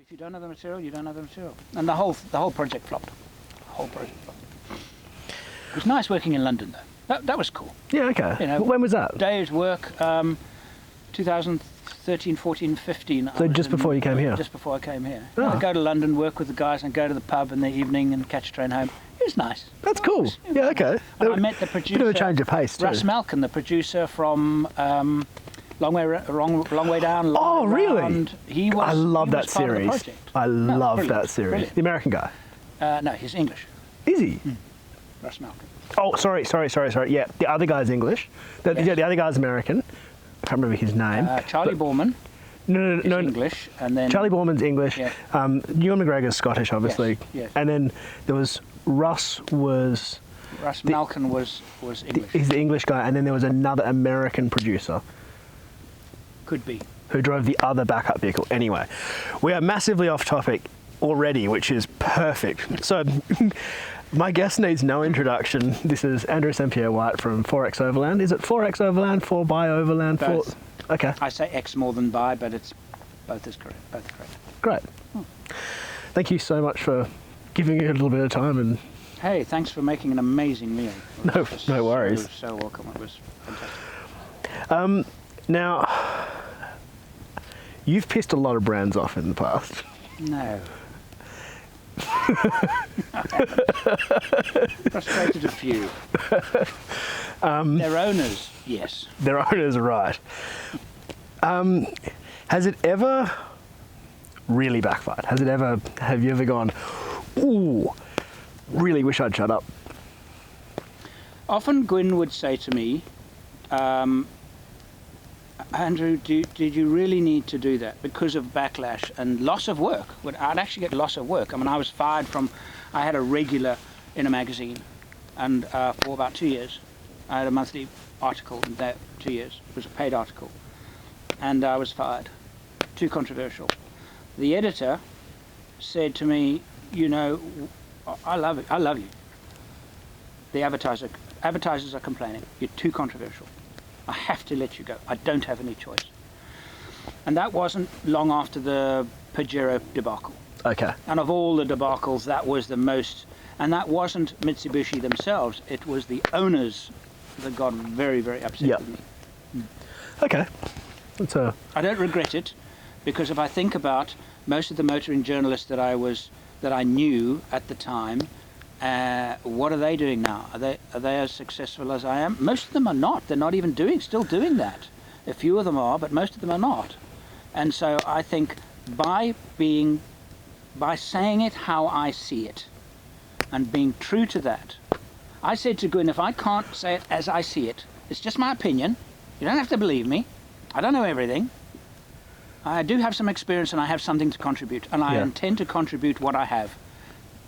If you don't have the material, you don't have the material. And the whole project flopped. The whole project flopped. It was nice working in London, though. That was cool. Yeah, okay. You know, when was that? Day's work, 2013, 14, 15. So just before you came here? Just before I came here. Oh. I'd go to London, work with the guys, and go to the pub in the evening and catch a train home. It was nice. That's cool. Yeah, okay. And I met the producer. Bit of a change of pace, too. Russ Malkin, the producer from Long Way Down. Oh, really? I love that series. I love that series. Brilliant. The American guy? No, he's English. Is he? Russ Malkin. Oh, sorry. Yeah, the other guy's English. Yeah, the other guy's American. I can't remember his name. Charlie Borman. No. English, and then Charlie Borman's English. Yeah. Ewan McGregor's Scottish, obviously. Yes. And then there was Russ Malkin was English. He's the English guy, and then there was another American producer. Could be. Who drove the other backup vehicle. Anyway, we are massively off topic already, which is perfect. So, my guest needs no introduction. This is Andrew St. Pierre White from 4X Overland. Is it 4X Overland, 4by Overland? Both. Okay. I say X more than by, but it's both is correct. Both are correct. Great. Thank you so much for giving me a little bit of time. And hey, thanks for making an amazing meal. No worries. So welcome. It was fantastic. Now, you've pissed a lot of brands off in the past. No. Frustrated a few. Their owners, yes. Their owners, right. Has it ever really backfired? Have you ever gone, ooh, really wish I'd shut up? Often Gwyn would say to me, Andrew, did you really need to do that? Because of backlash and loss of work. I'd actually get loss of work. I mean, I was fired from, I had a regular in a magazine, and for about 2 years. I had a monthly article in that 2 years. It was a paid article. And I was fired. Too controversial. The editor said to me, you know, I love you. The advertisers are complaining. You're too controversial. I have to let you go. I don't have any choice. And that wasn't long after the PIERRE debacle. Okay. And of all the debacles, that was the most, and that wasn't Mitsubishi themselves, it was the owners that got very, very upset with me. Okay. I don't regret it, because if I think about most of the motoring journalists that I knew at the time, what are they doing now? Are they as successful as I am? Most of them are not. They're not even still doing that. A few of them are, but most of them are not. And so I think by saying it how I see it, and being true to that, I said to Gwyn, if I can't say it as I see it, it's just my opinion. You don't have to believe me. I don't know everything. I do have some experience and I have something to contribute, and I intend to contribute what I have.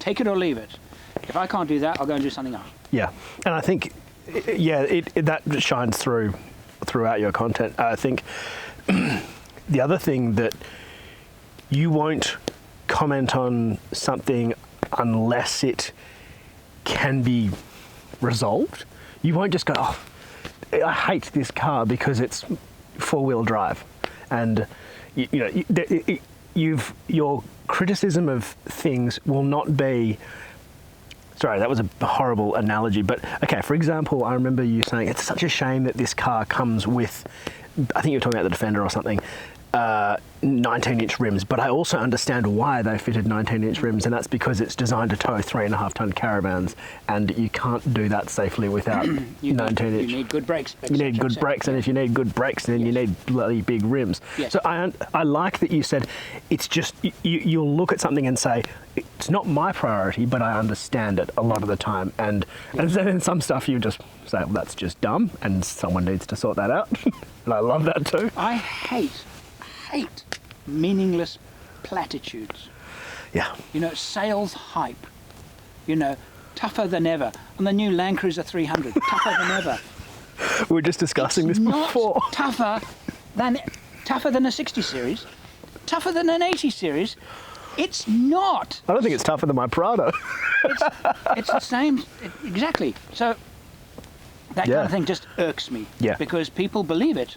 Take it or leave it. If I can't do that, I'll go and do something else. Yeah, and I think, that shines throughout your content. I think the other thing that you won't comment on something unless it can be resolved. You won't just go, oh, I hate this car because it's four-wheel drive, and your criticism of things will not be. Sorry, that was a horrible analogy, but okay, for example, I remember you saying it's such a shame that this car comes with, I think you were talking about the Defender or something, 19-inch rims, but I also understand why they fitted 19-inch rims, and that's because it's designed to tow 3.5-ton caravans, and you can't do that safely without 19-inch. You need good brakes. You need good brakes, and if you need good brakes, then you need bloody big rims. Yes. So I like that you said, it's just, you'll look at something and say, it's not my priority, but I understand it a lot of the time, and then some stuff you just say, well, that's just dumb, and someone needs to sort that out, and I love that too. I hate meaningless platitudes. Yeah. Sales hype. Tougher than ever. And the new Land Cruiser 300, tougher than ever. We were just discussing this before. Tougher than a 60 series, tougher than an 80 series. It's not. I don't think it's tougher than my Prado. It's the same, exactly. So that kind of thing just irks me. Yeah. Because people believe it.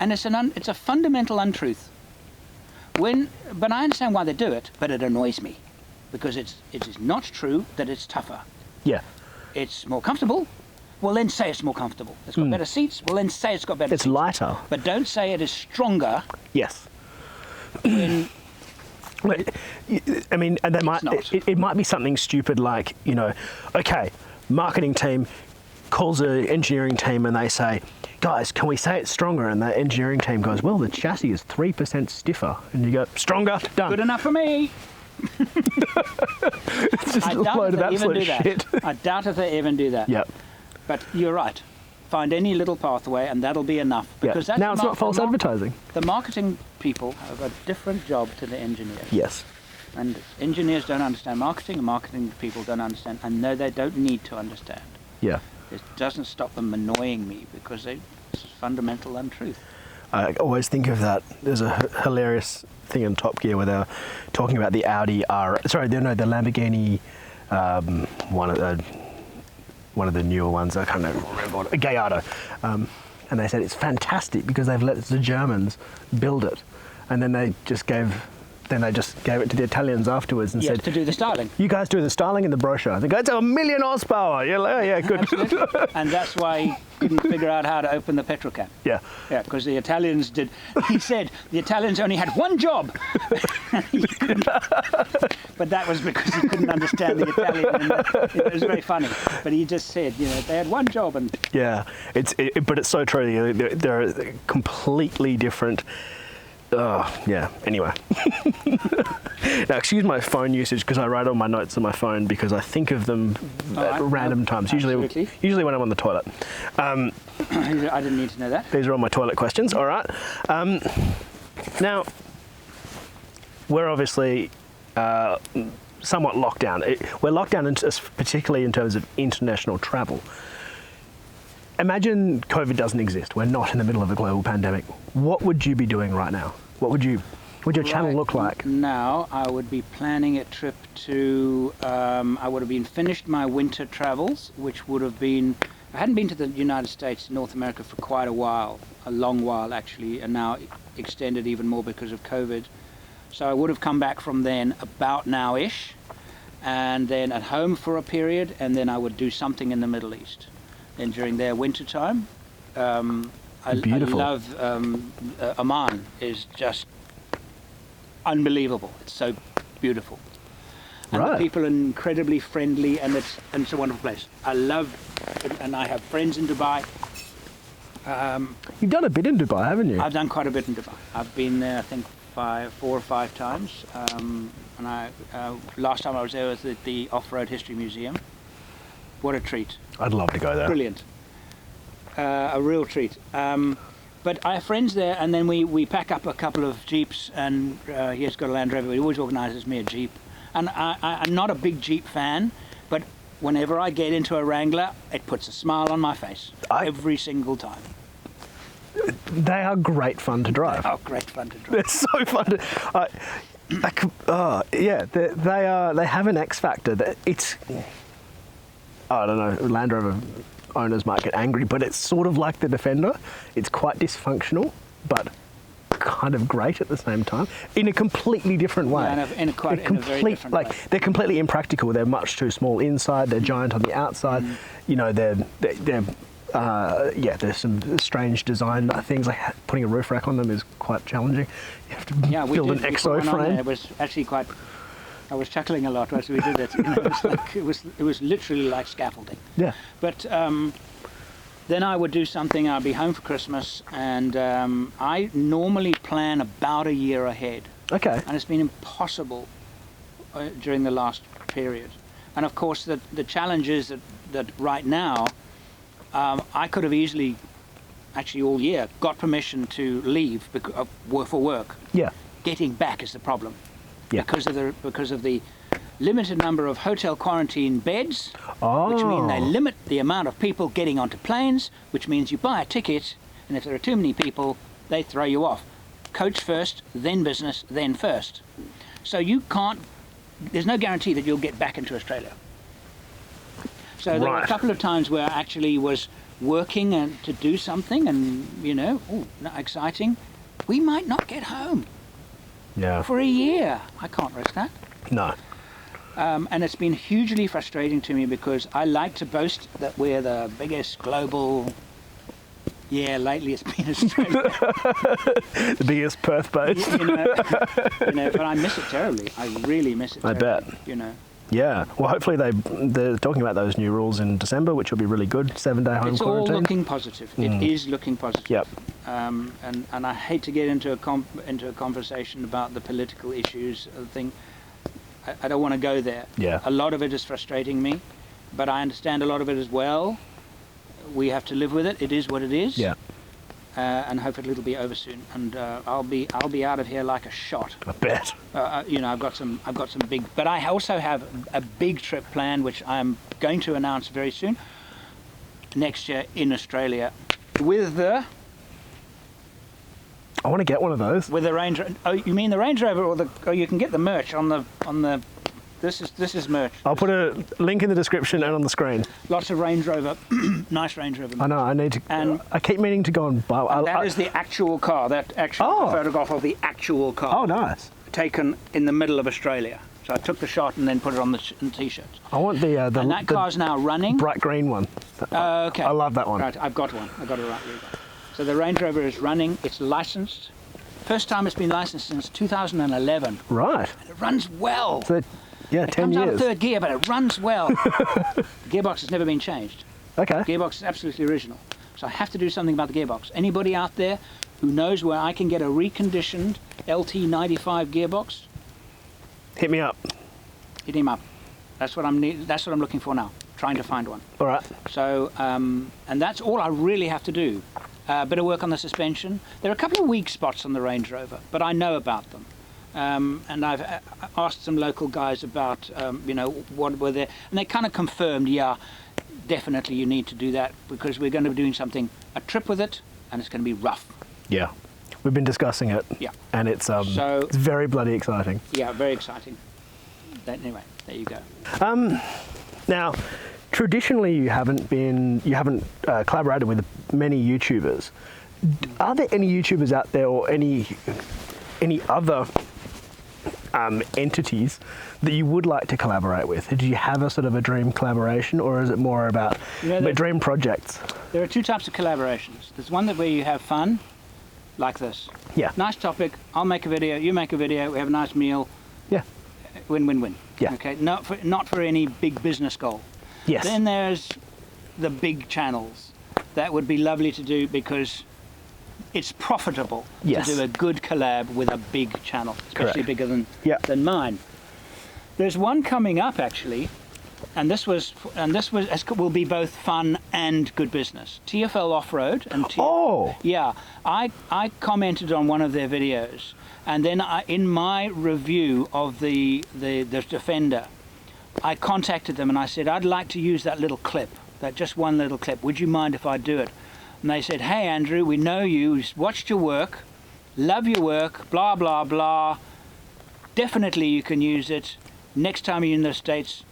And it's a fundamental untruth. But I understand why they do it, but it annoys me because it is not true that it's tougher. Yeah. It's more comfortable. Well, then say it's more comfortable. It's got better seats. Well, then say it's got better seats. It's lighter. But don't say it is stronger. Yes. When I mean, and it might be something stupid like, okay, marketing team calls the engineering team and they say, guys, can we say it's stronger? And the engineering team goes, well, the chassis is 3% stiffer. And you go, stronger, done. Good enough for me. It's just a load of absolute shit. I doubt if they even do that. Yep. But you're right. Find any little pathway and that'll be enough. Because that's now it's not false advertising. The marketing people have a different job to the engineers. Yes. And engineers don't understand marketing, and marketing people don't understand. And no, they don't need to understand. Yeah. It doesn't stop them annoying me because it's fundamental untruth. I always think of that. There's a hilarious thing in Top Gear where they're talking about the Audi the Lamborghini, one of the newer ones. I can't remember what, a Gallardo. And they said it's fantastic because they've let the Germans build it, and then they just gave it to the Italians afterwards and said to do the styling. You guys do the styling in the brochure. I think it's 1,000,000 horsepower. You're like, oh, yeah, good. Absolutely. And that's why he couldn't figure out how to open the petrol can. Yeah. Yeah, because the Italians did. He said the Italians only had one job. But that was because he couldn't understand the Italian. And it was very funny. But he just said, they had one job. And yeah, but it's so true. They're completely different. Yeah, anyway. Now, excuse my phone usage because I write all my notes on my phone because I think of them at random times, usually when I'm on the toilet. I didn't need to know that. These are all my toilet questions, all right. Now, we're obviously somewhat locked down. We're locked down, particularly in terms of international travel. Imagine COVID doesn't exist. We're not in the middle of a global pandemic. What would you be doing right now? What would your channel look like? Now, I would be planning a trip to, I would have been finished my winter travels, which would have been, I hadn't been to the United States, North America for quite a while, a long while actually, and now extended even more because of COVID. So I would have come back from then about now-ish, and then at home for a period, and then I would do something in the Middle East. Then during their winter time, I love Oman is just unbelievable. It's so beautiful, and the people are incredibly friendly, and it's a wonderful place. I love it, and I have friends in Dubai. You've done a bit in Dubai, haven't you? I've done quite a bit in Dubai. I've been there, I think, 4 or 5 times, and last time I was there was at the Off-Road History Museum. What a treat. I'd love to go there. Brilliant. A real treat. But I have friends there, and then we pack up a couple of Jeeps, and he's got a Land Rover. He always organises me a Jeep. And I'm not a big Jeep fan, but whenever I get into a Wrangler, it puts a smile on my face. Every single time. They are great fun to drive. Oh, great fun to drive. They're so fun to... they have an X factor. It's... I don't know, Land Rover owners might get angry, but it's sort of like the Defender. It's quite dysfunctional, but kind of great at the same time, in a completely different way. Yeah, in a very different way. They're completely impractical. They're much too small inside. They're giant on the outside. There's some strange design things. Like putting a roof rack on them is quite challenging. You have to build an exo frame. It was actually quite. I was chuckling a lot as we did it. It was literally like scaffolding. Yeah. But then I would do something. I'd be home for Christmas, and I normally plan about a year ahead. Okay. And it's been impossible during the last period. And of course, the challenge is that right now, I could have easily, actually all year, got permission to leave for work. Yeah. Getting back is the problem. Yeah. Because of the limited number of hotel quarantine beds, which mean they Oh. limit the amount of people getting onto planes, which means you buy a ticket, and if there are too many people, they throw you off. Coach first, then business, then first. So you can't, there's no guarantee that you'll get back into Australia. So there were a couple of times where I actually was working to do something, and exciting. We might not get home. Yeah. For a year. I can't risk that. No. And it's been hugely frustrating to me because I like to boast that we're the biggest global. Yeah, lately it's been Australia. The biggest Perth boat. But I miss it terribly. I really miss it terribly. I bet. Yeah. Well, hopefully they're talking about those new rules in December, which will be really good. 7-day home it's quarantine. It's all looking positive. It is looking positive. Yep. And I hate to get into a conversation about the political issues of the thing. I don't want to go there. Yeah. A lot of it is frustrating me, but I understand a lot of it as well. We have to live with it. It is what it is. Yeah. And hopefully it'll be over soon. And I'll be out of here like a shot. I bet. I've got some big. But I also have a big trip planned, which I'm going to announce very soon. Next year in Australia, with the. I want to get one of those. With the Range Rover. Oh, you mean the Range Rover or the? Oh, you can get the merch on the. This is merch. I'll put a link in the description and on the screen. Lots of Range Rover, nice Range Rover. I know. I need to. And I keep meaning to go and buy. That is the actual car. That actual photograph of the actual car. Oh, nice. Taken in the middle of Australia. So I took the shot and then put it on the t-shirts. I want the and that car's now running. Bright green one. Okay. I love that one. Right, I've got one. I got it right. So the Range Rover is running. It's licensed. First time it's been licensed since 2011. Right. And it runs well. So, yeah, it 10 comes years. out of third gear, but it runs well. The gearbox has never been changed. Okay. The gearbox is absolutely original. So I have to do something about the gearbox. Anybody out there who knows where I can get a reconditioned LT95 gearbox? Hit me up. Hit him up. That's what I'm looking for now. Trying to find one. All right. So, and that's all I really have to do. A bit of work on the suspension. There are a couple of weak spots on the Range Rover, but I know about them. And I've asked some local guys about, what were there, and they kind of confirmed, yeah, definitely you need to do that because we're going to be doing a trip with it, and it's going to be rough. Yeah, we've been discussing it. Yeah, and it's very bloody exciting. Yeah, very exciting. Anyway, there you go. Now, traditionally, you haven't collaborated with many YouTubers. Are there any YouTubers out there or any other entities that you would like to collaborate with? Do you have a sort of a dream collaboration, or is it more about dream projects? There are two types of collaborations. There's one where you have fun, like this. Yeah. Nice topic. I'll make a video. You make a video. We have a nice meal. Yeah. Win-win-win. Yeah. Okay. Not for any big business goal. Yes. Then there's the big channels. That would be lovely to do because it's profitable to do a good collab with a big channel, especially bigger than mine. There's one coming up actually, and this will be both fun and good business. TFL Off-Road and yeah, I commented on one of their videos, and then in my review of the Defender, I contacted them and I said, I'd like to use that little clip, that just one little clip. Would you mind if I do it? And they said, hey Andrew, we know you, we've watched your work, love your work, blah, blah, blah. Definitely you can use it. Next time you're in the States,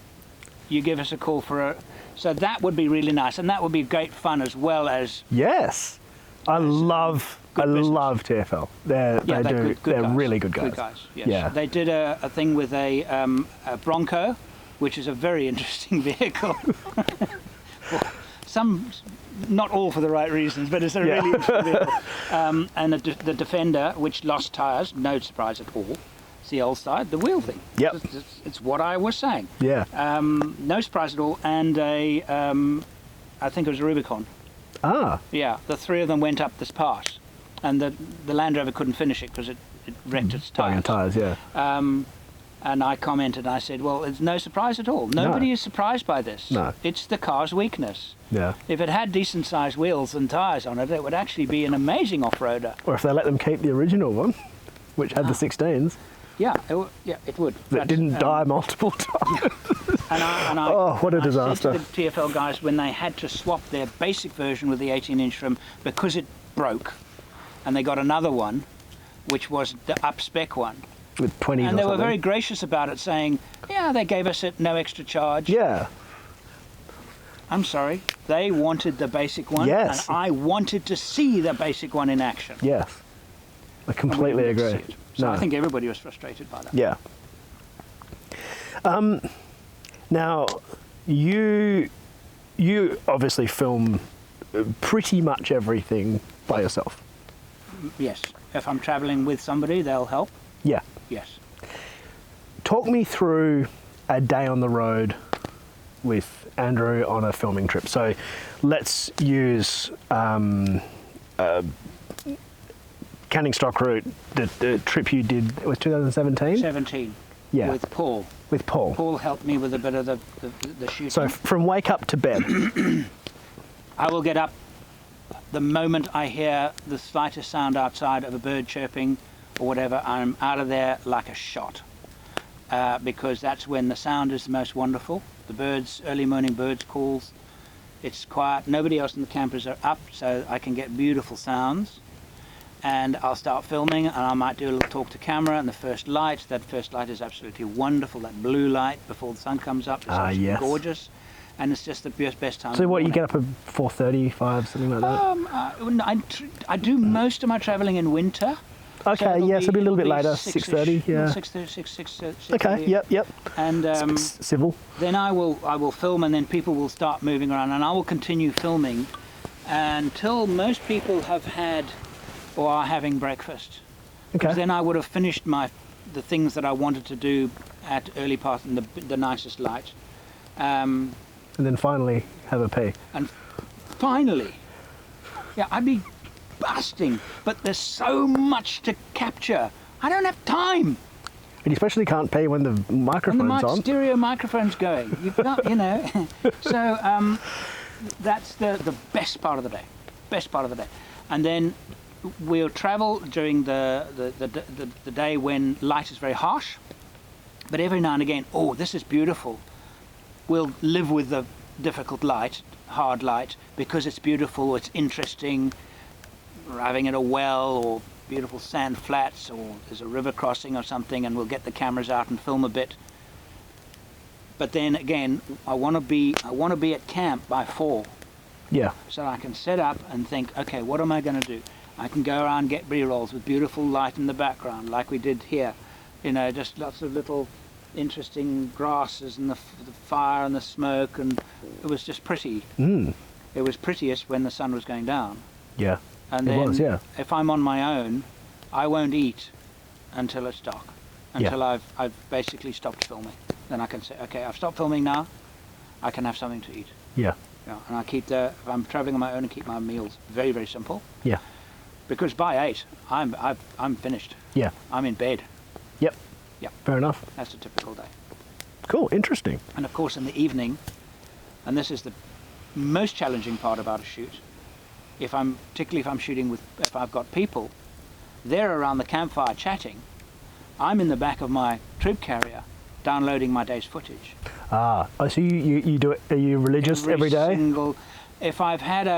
you give us a call for it. So that would be really nice, and that would be great fun as well as... Yes. I love TFL. They're really good guys. Good guys, yes. Yeah. They did a thing with a Bronco, which is a very interesting vehicle. Not all for the right reasons, but it's a really interesting vehicle. And the Defender, which lost tyres, no surprise at all. It's the old side, the wheel thing. Yep. It's what I was saying. Yeah. No surprise at all. And I think it was a Rubicon. Ah. Yeah, the three of them went up this pass. And the Land Rover couldn't finish it because it wrecked its tyres. Tyres, yeah. And I commented, I said, well, it's no surprise at all. Nobody is surprised by this. No. It's the car's weakness. Yeah. If it had decent-sized wheels and tyres on it, it would actually be an amazing off-roader. Or if they let them keep the original one, which had the 16s. Yeah, it would. That didn't die multiple times. What a disaster. I said to the TFL guys, when they had to swap their basic version with the 18-inch trim because it broke, and they got another one, which was the up-spec one. With 20s and they were very gracious about it, saying, yeah, they gave us it, no extra charge. Yeah. I'm sorry. They wanted the basic one, yes. and I wanted to see the basic one in action. Yes. I completely and we agree. didn't get to see it. So No. I think everybody was frustrated by that. Yeah. Now, you obviously film pretty much everything by yourself. Yes. If I'm traveling with somebody, they'll help. Yeah. Yes. Talk me through a day on the road with Andrew on a filming trip. So let's use Canning Stock Route, the trip you did, it was 2017? 17. Yeah. With Paul. With Paul. Paul helped me with a bit of the shooting. So from wake up to bed. I will get up the moment I hear the slightest sound outside of a bird chirping or whatever. I'm out of there like a shot, because that's when the sound is the most wonderful. The birds, early morning birds calls. It's quiet. Nobody else in the campers are up, so I can get beautiful sounds. And I'll start filming, and I might do a little talk to camera and the first light. That first light is absolutely wonderful. That blue light before the sun comes up is absolutely yes. gorgeous. And it's just the best time. So what, you get up at 4:30, 5, something like that? I do most of my travelling in winter. Okay, yeah, so it'll be a little bit later, 6:30, yeah. 6:30. Okay, yep. And civil. then I will film, and then people will start moving around, and I will continue filming until most people have had or are having breakfast. Okay. Because then I would have finished the things that I wanted to do at early part in the nicest light. And then finally have a pee. And finally, yeah, I'd be busting, but there's so much to capture. I don't have time. And you especially can't pee when the microphone's on. Stereo microphone's going. You've got, So that's the best part of the day. Best part of the day. And then we'll travel during the day when light is very harsh. But every now and again, oh, this is beautiful. We'll live with the difficult light, hard light, because it's beautiful, it's interesting. Arriving at a well or beautiful sand flats, or there's a river crossing or something, and we'll get the cameras out and film a bit. But then again, I want to be at camp by 4. Yeah. So I can set up and think, okay, what am I going to do? I can go around and get B-rolls with beautiful light in the background, like we did here. Just lots of little interesting grasses and the fire and the smoke, and it was just pretty. It was prettiest when the sun was going down. Yeah. And It then was, yeah. if I'm on my own, I won't eat until it's dark, until I've basically stopped filming. Then I can say, okay, I've stopped filming now. I can have something to eat. Yeah. And I keep if I'm traveling on my own, I keep my meals very, very simple. Yeah. Because by 8, I'm finished. Yeah. I'm in bed. Yep. Yep. Fair enough. That's a typical day. Cool. Interesting. And of course, in the evening, and this is the most challenging part about a shoot. Particularly if I'm shooting if I've got people, they're around the campfire chatting. I'm in the back of my troop carrier, downloading my day's footage. Oh, so you do it? Are you religious every day? If I've had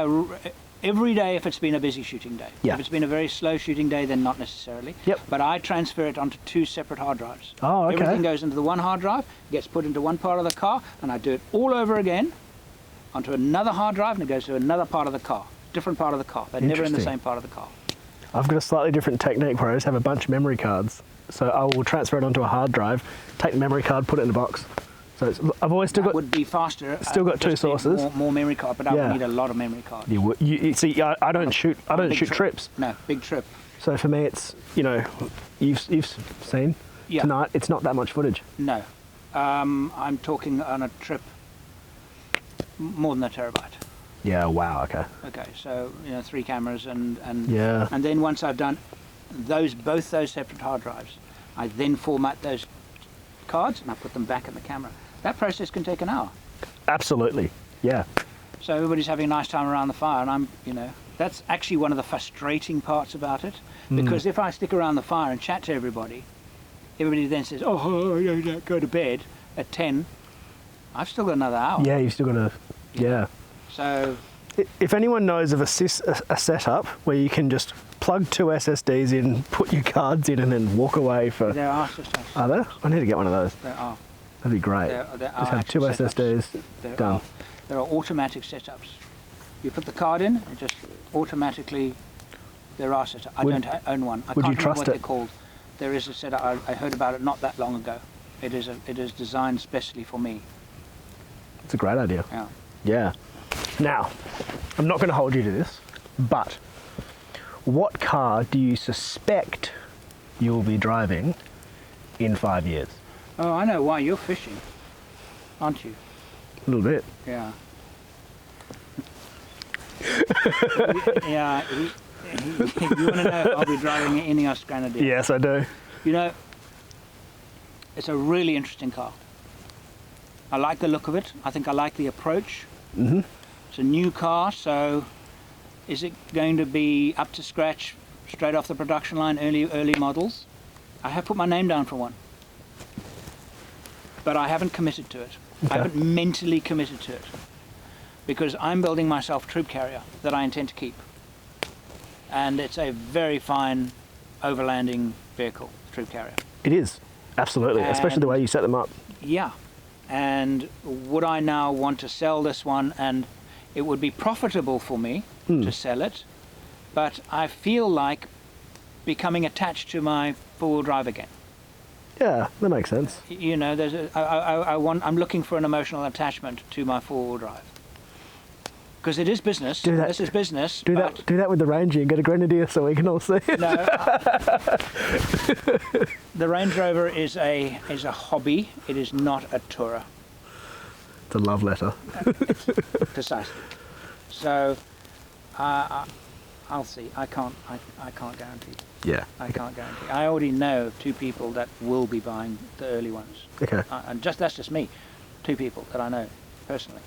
every day, if it's been a busy shooting day. Yeah. If it's been a very slow shooting day, then not necessarily. Yep. But I transfer it onto 2 separate hard drives. Oh, okay. Everything goes into the one hard drive, gets put into one part of the car, and I do it all over again onto another hard drive, and it goes to another part of the car, different part of the car. They're never in the same part of the car. I've got a slightly different technique where I just have a bunch of memory cards. So I will transfer it onto a hard drive, take the memory card, put it in a box. So I've always still got. Would be faster. Still got 2 sources. More memory card, but I would need a lot of memory cards. You see, I don't shoot. I don't shoot trips. No, big trip. So for me, it's you've seen tonight. It's not that much footage. No, I'm talking on a trip more than a terabyte. Yeah. Wow. Okay. Okay, so 3 cameras and Yeah. and then once I've done both those separate hard drives, I then format those cards and I put them back in the camera. That process can take an hour. Absolutely. Yeah. So everybody's having a nice time around the fire, and that's actually one of the frustrating parts about it, because if I stick around the fire and chat to everybody then says, oh, go to bed at 10. I've still got another hour. Yeah. You've still got to. Yeah. So if anyone knows of a setup where you can just plug 2 SSDs in, put your cards in, and then walk away for. there are systems. Are there? I need to get one of those. There are. That'd be great. There Just are have 2 actual setups. SSDs. Done. There are automatic setups. You put the card in, it just automatically There are setups. I Would- don't own one. I would can't you remember trust what it? they're called. There is a setup. I heard about it not that long ago. It is designed specially for me. It's a great idea. Yeah. Yeah. Now, I'm not going to hold you to this, but what car do you suspect you'll be driving in 5 years? Oh, I know why you're fishing, aren't you? A little bit. Yeah. Yeah. You want to know if I'll be driving an Ineos Grenadier? Yes, I do. You know, it's a really interesting car. I like the look of it. I think I like the approach. Mm-hmm. It's a new car, so is it going to be up to scratch, straight off the production line, early models? I have put my name down for one, but I haven't committed to it. Okay. I haven't mentally committed to it, because I'm building myself a troop carrier that I intend to keep, and it's a very fine overlanding vehicle, troop carrier. It is, absolutely, especially the way you set them up. Yeah, and would I now want to sell this one, and it would be profitable for me to sell it, but I feel like becoming attached to my four-wheel drive again. Yeah, that makes sense. You know, I'm looking for an emotional attachment to my four-wheel drive, because it is business. Do that. This is business. Do but that with the Ranger and get a Grenadier so we can all see it. No, the Range Rover is a hobby. It is not a tourer. It's a love letter. Precisely. So, I'll see. I can't guarantee. Yeah. I can't guarantee. I already know of two people that will be buying the early ones. Okay. And that's just me. Two people that I know personally.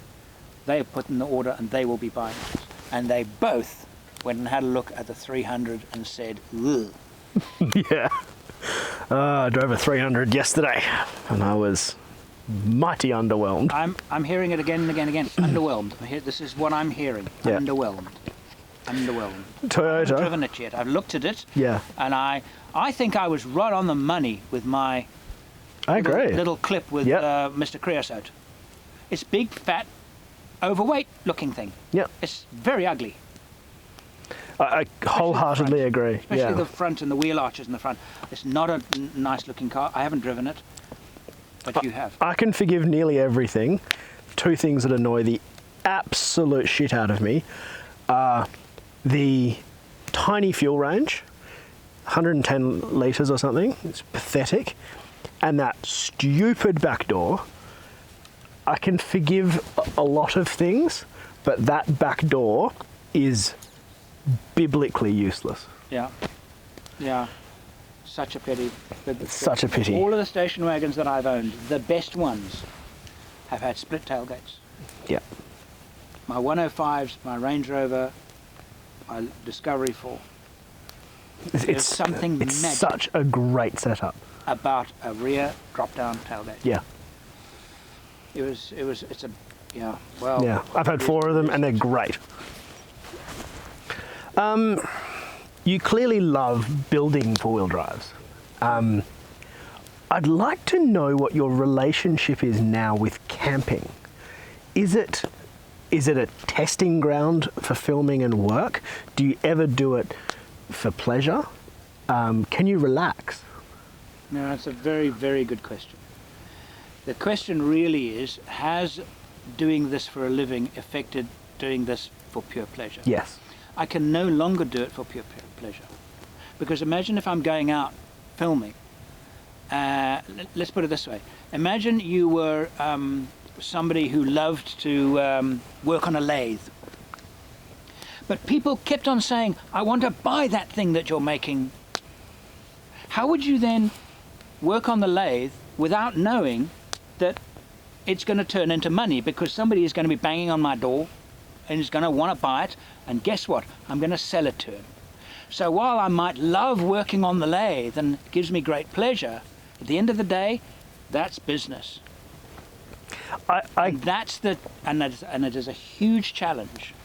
They have put in the order and they will be buying it. And they both went and had a look at the 300 and said, ugh. Yeah. I drove a 300 yesterday and I was mighty underwhelmed. I'm hearing it again and again and again. Underwhelmed. This is what I'm hearing. Yeah. Underwhelmed. Underwhelmed. I Toyota. haven't driven it yet. I've looked at it. Yeah. And I think I was right on the money with my I agree. little clip with Yep. Mr. Creosote. It's big, fat, overweight looking thing. Yep. It's very ugly. I wholeheartedly agree. Especially Yeah. the front and the wheel arches in the front. It's not a nice looking car. I haven't driven it, but you have. I can forgive nearly everything. Two things that annoy the absolute shit out of me are the tiny fuel range, 110 litres or something. It's pathetic. And that stupid back door. I can forgive a lot of things, but that back door is biblically useless. Yeah. Yeah. Such a pity. It's such a pity. All of the station wagons that I've owned, the best ones, have had split tailgates. Yeah. My 105s, my Range Rover, my Discovery 4. It's something It's magic such a great setup. about a rear drop-down tailgate. Yeah. It's a, yeah, well. Yeah. I've had 4 of them and they're great. You clearly love building four-wheel drives. I'd like to know what your relationship is now with camping. Is it a testing ground for filming and work? Do you ever do it for pleasure? Can you relax? No, that's a very, very good question. The question really is, has doing this for a living affected doing this for pure pleasure? Yes. I can no longer do it for pure pleasure. Because imagine if I'm going out filming. Let's put it this way. Imagine you were somebody who loved to work on a lathe. But people kept on saying, I want to buy that thing that you're making. How would you then work on the lathe without knowing that it's going to turn into money, because somebody is going to be banging on my door and is going to want to buy it, and guess what? I'm going to sell it to him. So while I might love working on the lathe and it gives me great pleasure, at the end of the day, that's business. And it is a huge challenge.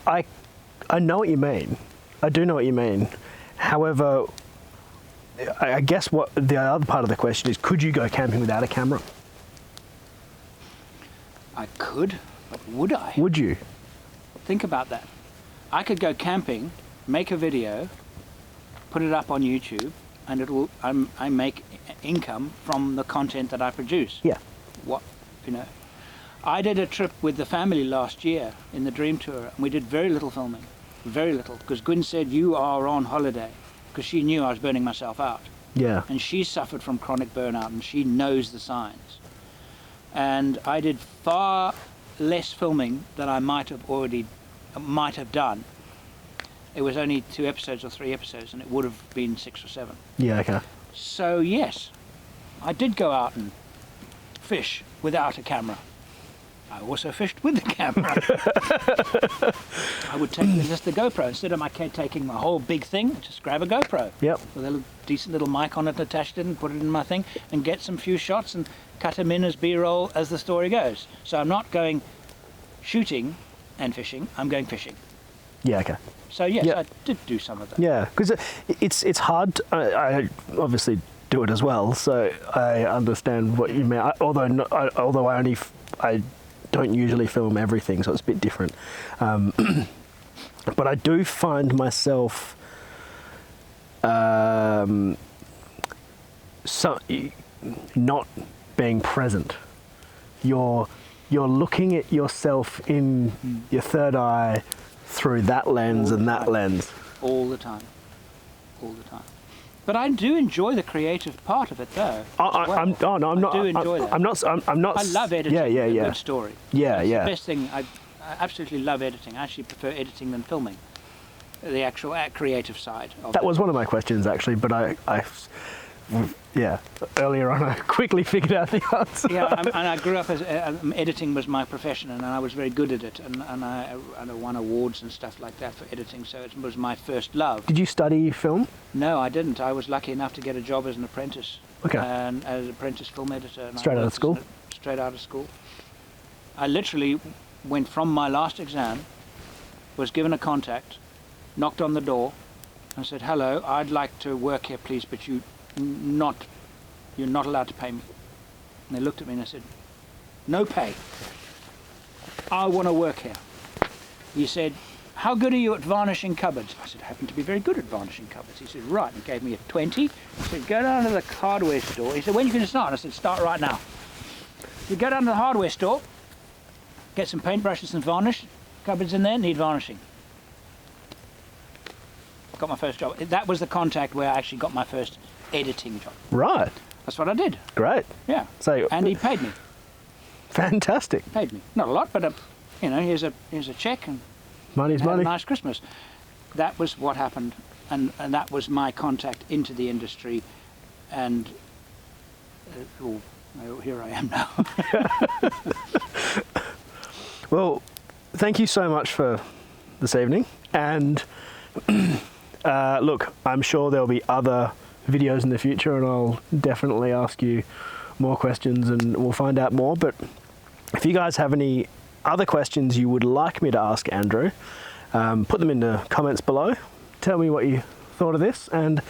I know what you mean. I do know what you mean. However, I guess what the other part of the question is, could you go camping without a camera? I could, but would I? Would you? Think about that. I could go camping make a video, put it up on YouTube, and I make income from the content that I produce. Yeah. What, you know, I did a trip with the family last year in the Dream Tour, and we did very little filming, very little, because Gwyn said, you are on holiday, because she knew I was burning myself out. Yeah. And she suffered from chronic burnout, and she knows the signs. And I did far less filming than I might have done. It was only 2 episodes or 3 episodes, and it would have been 6 or 7. Yeah, okay. So yes, I did go out and fish without a camera. I also fished with the camera. I would take just the GoPro instead of taking my whole big thing. Just grab a GoPro. Yep. With a decent little mic on it, attached it, and put it in my thing, and get some few shots and cut them in as B-roll as the story goes. So I'm not going shooting and fishing. I'm going fishing. Yeah, okay. So yes, Yep. I did do some of that. Yeah, because it's hard. I obviously do it as well, so I understand what you mean. Although I don't usually film everything, so it's a bit different. But I do find myself not being present. You're looking at yourself in your third eye through that lens and that lens. All the time. All the time. But I do enjoy the creative part of it, though. I'm not. I do enjoy that. I'm not. I love editing Yeah. a good story. Yeah, It's yeah. the best thing. I absolutely love editing. I actually prefer editing than filming. The actual creative side of That it. was one of my questions actually, but earlier on I quickly figured out the answer. Yeah, and I grew up as editing was my profession, and I was very good at it, and I won awards and stuff like that for editing. So it was my first love. Did you study film? No, I didn't. I was lucky enough to get a job as an apprentice. Okay. And as an apprentice film editor. And Straight out of school? Straight out of school. I literally went from my last exam, was given a contact, knocked on the door, and said, "Hello, I'd like to work here, please, but you're not allowed to pay me." And they looked at me and I said, "No pay. I want to work here." He said, "How good are you at varnishing cupboards?" I said, "I happen to be very good at varnishing cupboards." He said, "Right," and gave me a 20. He said, "Go down to the hardware store." He said, "When are you going to start?" I said, "Start right now." You go down to the hardware store, get some paintbrushes and varnish. Cupboards in there need varnishing. Got my first job. That was the contact where I actually got my first editing job. Right. That's what I did. Great. Yeah. So And he paid me. fantastic. Paid me. Not a lot, but here's a check and Money's had money. a nice Christmas. That was what happened, and that was my contact into the industry, and here I am now. Well, thank you so much for this evening, and look, I'm sure there'll be other videos in the future, and I'll definitely ask you more questions and we'll find out more. But if you guys have any other questions you would like me to ask Andrew, put them in the comments below. Tell me what you thought of this, and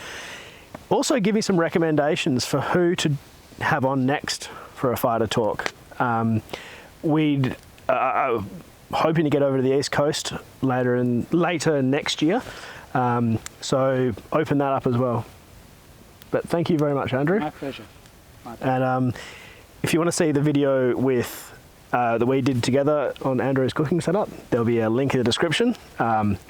also give me some recommendations for who to have on next for a fighter talk. We'd hoping to get over to the East Coast later next year, so open that up as well. But thank you very much, Andrew. My pleasure. My pleasure. And if you want to see the video with that we did together on Andrew's cooking setup, there'll be a link in the description,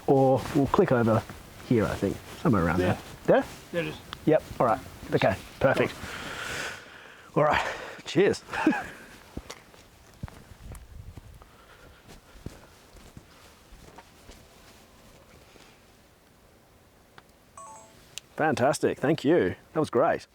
or we'll click over here, I think, somewhere around there. There? There it is. Yep. All right. Okay. Perfect. All right. Cheers. Fantastic. Thank you. That was great.